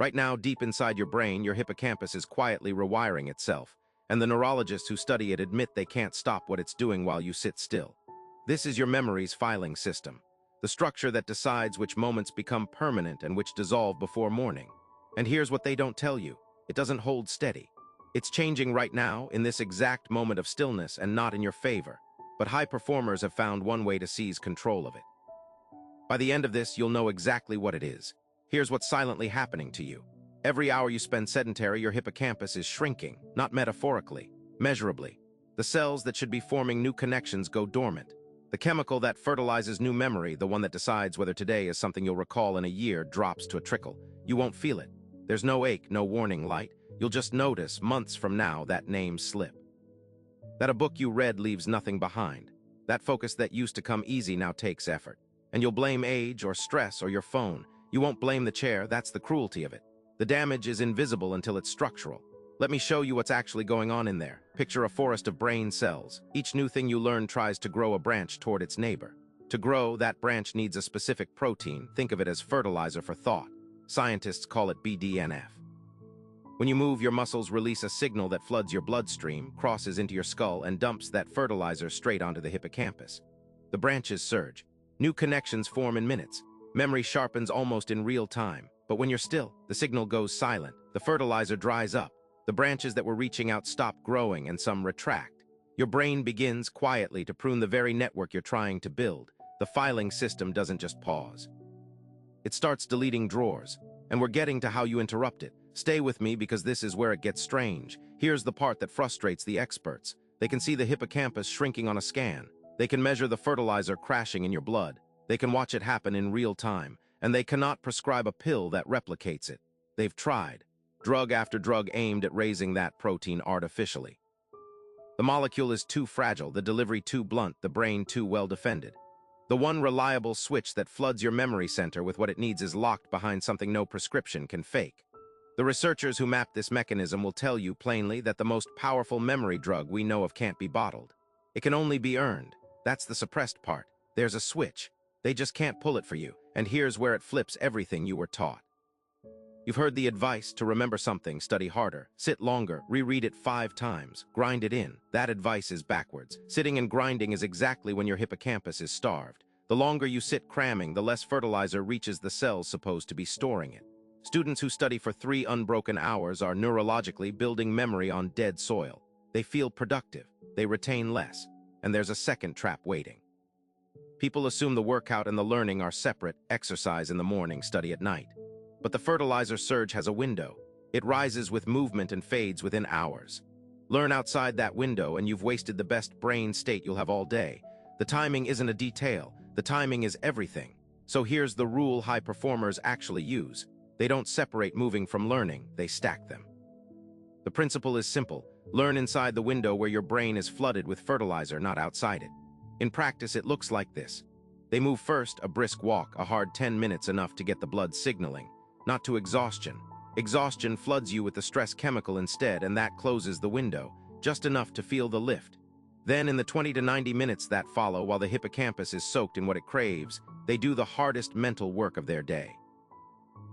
Right now, deep inside your brain, your hippocampus is quietly rewiring itself, and the neurologists who study it admit they can't stop what it's doing while you sit still. This is your memory's filing system, the structure that decides which moments become permanent and which dissolve before morning. And here's what they don't tell you. It doesn't hold steady. It's changing right now, in this exact moment of stillness, and not in your favor. But high performers have found one way to seize control of it. By the end of this, you'll know exactly what it is. Here's what's silently happening to you. Every hour you spend sedentary, your hippocampus is shrinking, not metaphorically, measurably. The cells that should be forming new connections go dormant. The chemical that fertilizes new memory, the one that decides whether today is something you'll recall in a year, drops to a trickle. You won't feel it. There's no ache, no warning light. You'll just notice, months from now, that name slip. That a book you read leaves nothing behind. That focus that used to come easy now takes effort. And you'll blame age or stress or your phone. You won't blame the chair, that's the cruelty of it. The damage is invisible until it's structural. Let me show you what's actually going on in there. Picture a forest of brain cells. Each new thing you learn tries to grow a branch toward its neighbor. To grow, that branch needs a specific protein. Think of it as fertilizer for thought. Scientists call it BDNF. When you move, your muscles release a signal that floods your bloodstream, crosses into your skull, and dumps that fertilizer straight onto the hippocampus. The branches surge. New connections form in minutes. Memory sharpens almost in real time. But when you're still, the signal goes silent. The fertilizer dries up. The branches that were reaching out stop growing, and some retract. Your brain begins quietly to prune the very network you're trying to build. The filing system doesn't just pause. It starts deleting drawers. And we're getting to how you interrupt it. Stay with me because this is where it gets strange. Here's the part that frustrates the experts. They can see the hippocampus shrinking on a scan. They can measure the fertilizer crashing in your blood. They can watch it happen in real time. And they cannot prescribe a pill that replicates it. They've tried. Drug after drug aimed at raising that protein artificially. The molecule is too fragile, the delivery too blunt, the brain too well defended. The one reliable switch that floods your memory center with what it needs is locked behind something no prescription can fake. The researchers who mapped this mechanism will tell you plainly that the most powerful memory drug we know of can't be bottled. It can only be earned. That's the suppressed part. There's a switch. They just can't pull it for you, and here's where it flips everything you were taught. You've heard the advice to remember something, study harder, sit longer, reread it 5 times, grind it in. That advice is backwards. Sitting and grinding is exactly when your hippocampus is starved. The longer you sit cramming, the less fertilizer reaches the cells supposed to be storing it. Students who study for 3 unbroken hours are neurologically building memory on dead soil. They feel productive, they retain less, and there's a second trap waiting. People assume the workout and the learning are separate, exercise in the morning, study at night. But the fertilizer surge has a window. It rises with movement and fades within hours. Learn outside that window and you've wasted the best brain state you'll have all day. The timing isn't a detail, the timing is everything. So here's the rule high performers actually use. They don't separate moving from learning, they stack them. The principle is simple. Learn inside the window where your brain is flooded with fertilizer, not outside it. In practice, it looks like this. They move first, a brisk walk, a hard 10 minutes enough to get the blood signaling. Not to exhaustion. Exhaustion floods you with the stress chemical instead, and that closes the window, just enough to feel the lift. Then in the 20 to 90 minutes that follow, while the hippocampus is soaked in what it craves, they do the hardest mental work of their day.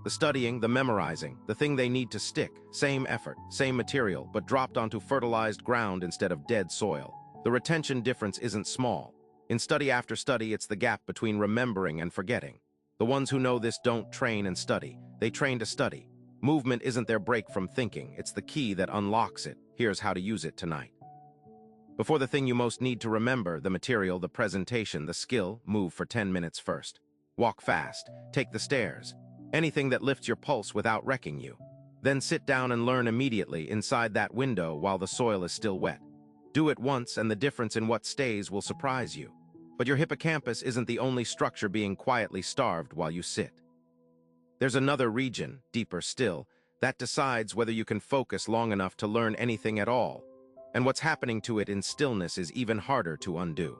The studying, the memorizing, the thing they need to stick, same effort, same material, but dropped onto fertilized ground instead of dead soil. The retention difference isn't small. In study after study, it's the gap between remembering and forgetting. The ones who know this don't train and study. They train to study. Movement isn't their break from thinking. It's the key that unlocks it. Here's how to use it tonight. Before the thing you most need to remember, the material, the presentation, the skill, move for 10 minutes first. Walk fast. Take the stairs. Anything that lifts your pulse without wrecking you. Then sit down and learn immediately inside that window while the soil is still wet. Do it once and the difference in what stays will surprise you. But your hippocampus isn't the only structure being quietly starved while you sit. There's another region, deeper still, that decides whether you can focus long enough to learn anything at all. And what's happening to it in stillness is even harder to undo.